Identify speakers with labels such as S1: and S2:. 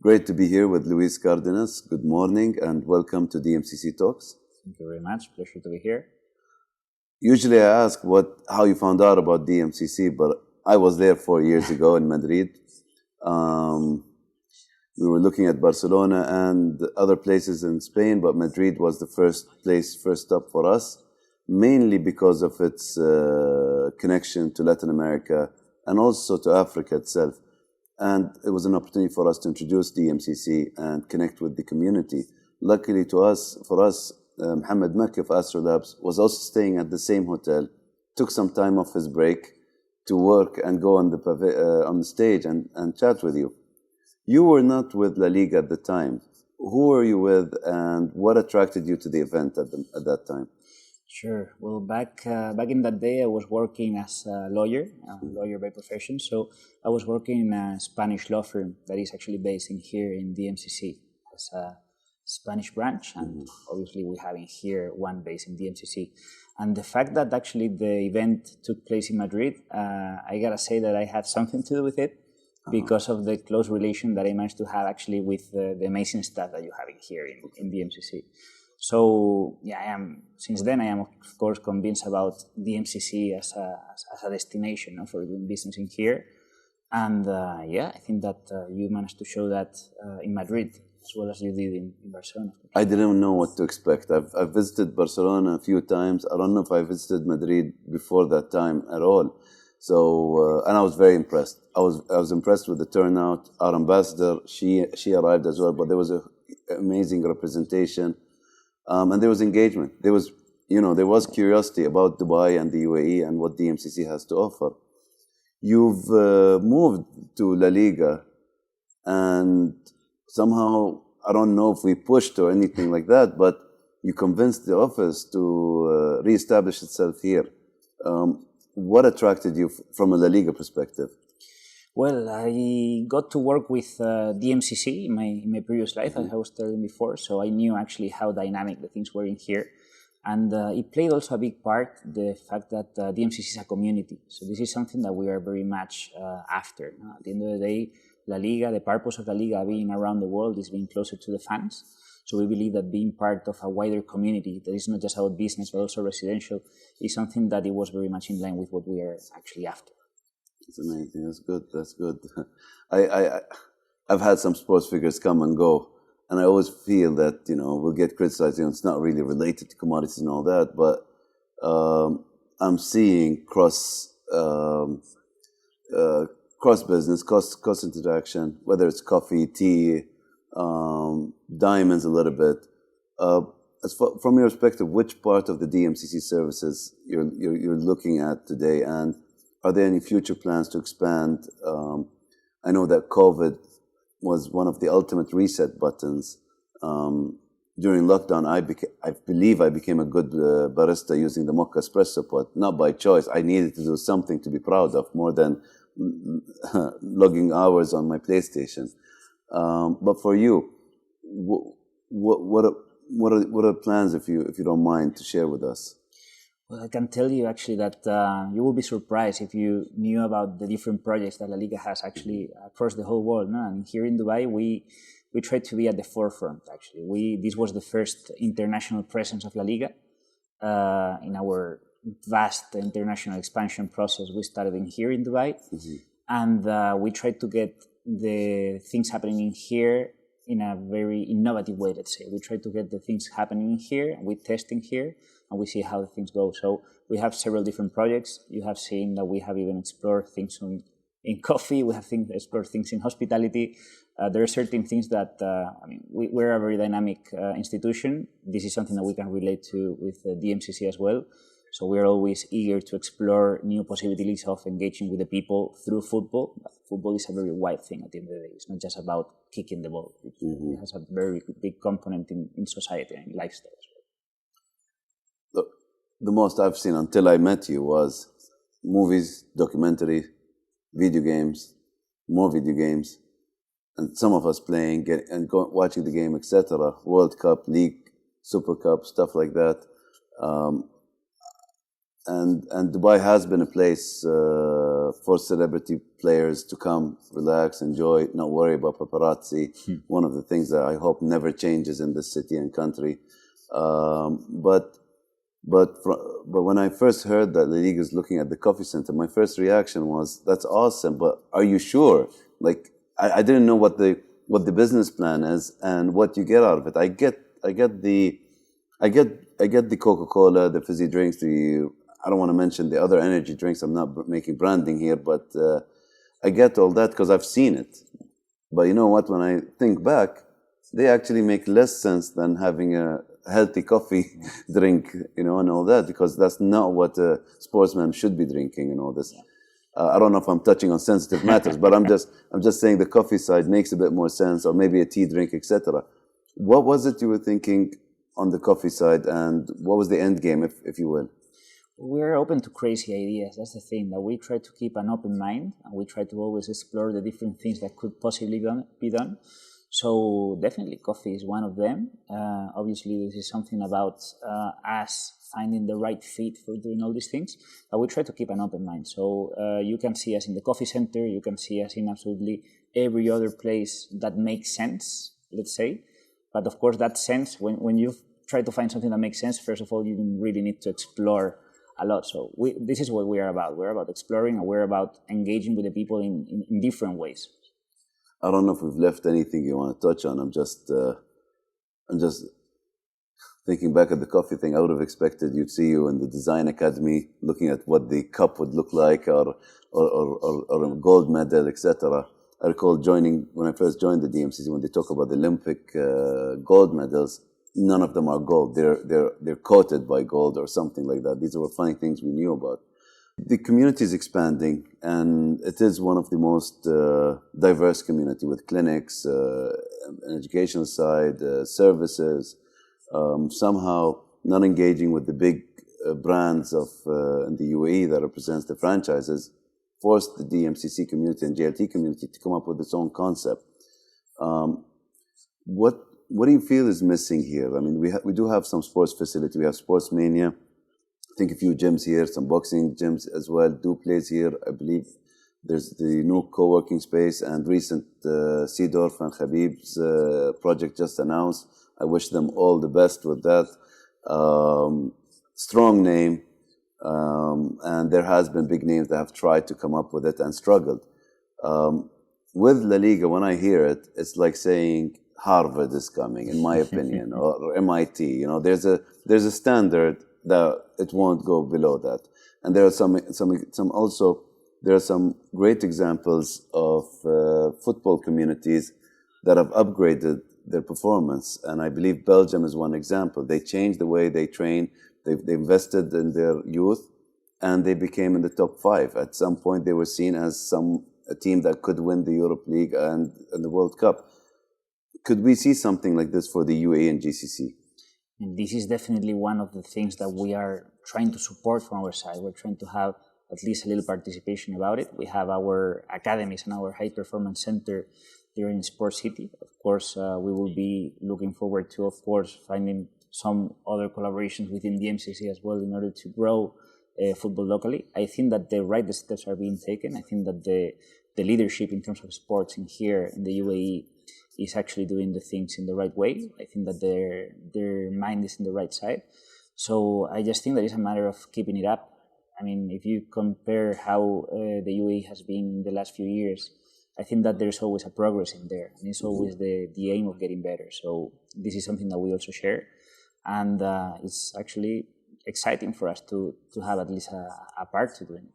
S1: Great to be here with Luis Cárdenas. Good morning and welcome to DMCC Talks.
S2: Thank you very much. Pleasure to be here.
S1: Usually I ask how you found out about DMCC, but I was there 4 years ago in Madrid. We were looking at Barcelona and other places in Spain, but Madrid was the first stop for us, mainly because of its connection to Latin America and also to Africa itself. And it was an opportunity for us to introduce DMCC and connect with the community. Luckily for us, Ahmed of Astro Labs was also staying at the same hotel, took some time off his break to work and go on the stage and chat with you. You were not with La Liga at the time. Who were you with and what attracted you to the event at that time?
S2: Sure. Well, back in that day, I was working as a lawyer by profession. So I was working in a Spanish law firm that is actually based in here in DMCC as a Spanish branch. And obviously we have in here one base in DMCC. And the fact that actually the event took place in Madrid, I gotta say that I had something to do with it because of the close relation that I managed to have actually with the amazing staff that you have in here in DMCC. So yeah, since then I am of course convinced about DMCC as a destination for doing business in here, and I think that you managed to show that in Madrid as well as you did in Barcelona.
S1: I didn't know what to expect. I've visited Barcelona a few times. I don't know if I visited Madrid before that time at all. So and I was very impressed. I was impressed with the turnout. Our ambassador, she arrived as well, but there was an amazing representation. And there was engagement. There was curiosity about Dubai and the UAE and what DMCC has to offer. You've moved to La Liga, and somehow, I don't know if we pushed or anything like that, but you convinced the office to reestablish itself here. What attracted you from a La Liga perspective?
S2: Well, I got to work with DMCC in my previous life, as I was telling before, so I knew actually how dynamic the things were in here. And it played also a big part, the fact that DMCC is a community. So this is something that we are very much after. At the end of the day, La Liga, the purpose of La Liga being around the world is being closer to the fans. So we believe that being part of a wider community that is not just about business, but also residential, is something that it was very much in line with what we are actually after.
S1: It's amazing. That's good. I've had some sports figures come and go, and I always feel that we'll get criticized. It's not really related to commodities and all that, but I'm seeing cross business, cross interaction, whether it's coffee, tea, diamonds, a little bit. From your perspective, which part of the DMCC services you're looking at today, and are there any future plans to expand? I know that COVID was one of the ultimate reset buttons. During lockdown, I believe I became a good barista using the Mocha espresso pot, not by choice. I needed to do something to be proud of more than logging hours on my PlayStation. But for you, what are plans, if you don't mind, to share with us?
S2: Well, I can tell you actually that you will be surprised if you knew about the different projects that La Liga has actually across the whole world. No? And here in Dubai, we try to be at the forefront, actually. This was the first international presence of La Liga in our vast international expansion process. We started in here in Dubai, and we tried to get the things happening in here in a very innovative way, let's say. We try to get the things happening here, we test in here, and we see how things go. So we have several different projects. You have seen that we have even explored things in coffee. We have explored things in hospitality. There are certain things that, we're a very dynamic institution. This is something that we can relate to with DMCC as well. So we're always eager to explore new possibilities of engaging with the people through football. But football is a very wide thing at the end of the day. It's not just about kicking the ball. It has a very big component in society and in lifestyle as well.
S1: Look, the most I've seen until I met you was movies, documentary, video games, more video games, and some of us playing watching the game, etc. World Cup, League, Super Cup, stuff like that. And Dubai has been a place for celebrity players to come, relax, enjoy, not worry about paparazzi. One of the things that I hope never changes in this city and country. But when I first heard that La Liga is looking at the coffee center, my first reaction was, "That's awesome, but are you sure?" Like I didn't know what the business plan is and what you get out of it. I get the Coca-Cola, the fizzy drinks, I don't want to mention the other energy drinks. I'm not making branding here, but I get all that because I've seen it. But you know what? When I think back, they actually make less sense than having a healthy coffee drink, and all that, because that's not what a sportsman should be drinking and all this. I don't know if I'm touching on sensitive matters, but I'm just saying the coffee side makes a bit more sense, or maybe a tea drink, etc. What was it you were thinking on the coffee side, and what was the end game, if you will?
S2: We're open to crazy ideas. That's the thing, that we try to keep an open mind, and we try to always explore the different things that could possibly be done. So definitely coffee is one of them. Obviously, this is something about us finding the right fit for doing all these things, but we try to keep an open mind. So you can see us in the coffee center, you can see us in absolutely every other place that makes sense, let's say. But of course, that sense, when you try to find something that makes sense, first of all, you really need to explore a lot. So this is what we are about. We're about exploring, and we're about engaging with the people in different ways.
S1: I don't know if we've left anything you want to touch on. I'm just thinking back at the coffee thing. I would have expected you'd see you in the design academy, looking at what the cup would look like, or a gold medal, etc. I recall when I first joined the DMCC, when they talk about the Olympic gold medals, none of them are gold. They're coated by gold or something like that. These were funny things we knew about. The community is expanding, and it is one of the most diverse community, with clinics, an educational side, services. Somehow not engaging with the big brands of in the UAE that represents the franchises forced the DMCC community and JLT community to come up with its own concept. What do you feel is missing here? I mean, we do have some sports facility. We have Sports Mania. I think a few gyms here, some boxing gyms as well. Do plays here, I believe. There's the new co-working space, and recent Seedorf and Khabib's project just announced. I wish them all the best with that. Strong name, and there has been big names that have tried to come up with it and struggled. With La Liga, when I hear it, it's like saying Harvard is coming, in my opinion, or MIT. There's a standard that it won't go below that. And there are some great examples of football communities that have upgraded their performance, and I believe Belgium is one example. They changed the way they train. They invested in their youth, and they became in the top 5. At some point, they were seen as a team that could win the Europe League and the World Cup. Could we see something like this for the UAE and GCC?
S2: And this is definitely one of the things that we are trying to support from our side. We're trying to have at least a little participation about it. We have our academies and our high performance center here in Sports City. Of course, we will be looking forward to, finding some other collaborations within the DMCC as well in order to grow football locally. I think that the right steps are being taken. I think that the leadership in terms of sports in the UAE is actually doing the things in the right way. I think that their mind is in the right side. So I just think that it's a matter of keeping it up. I mean, if you compare how the UAE has been in the last few years, I think that there's always a progress in there, and it's always the aim of getting better. So this is something that we also share, and it's actually exciting for us to have at least a part to doing it.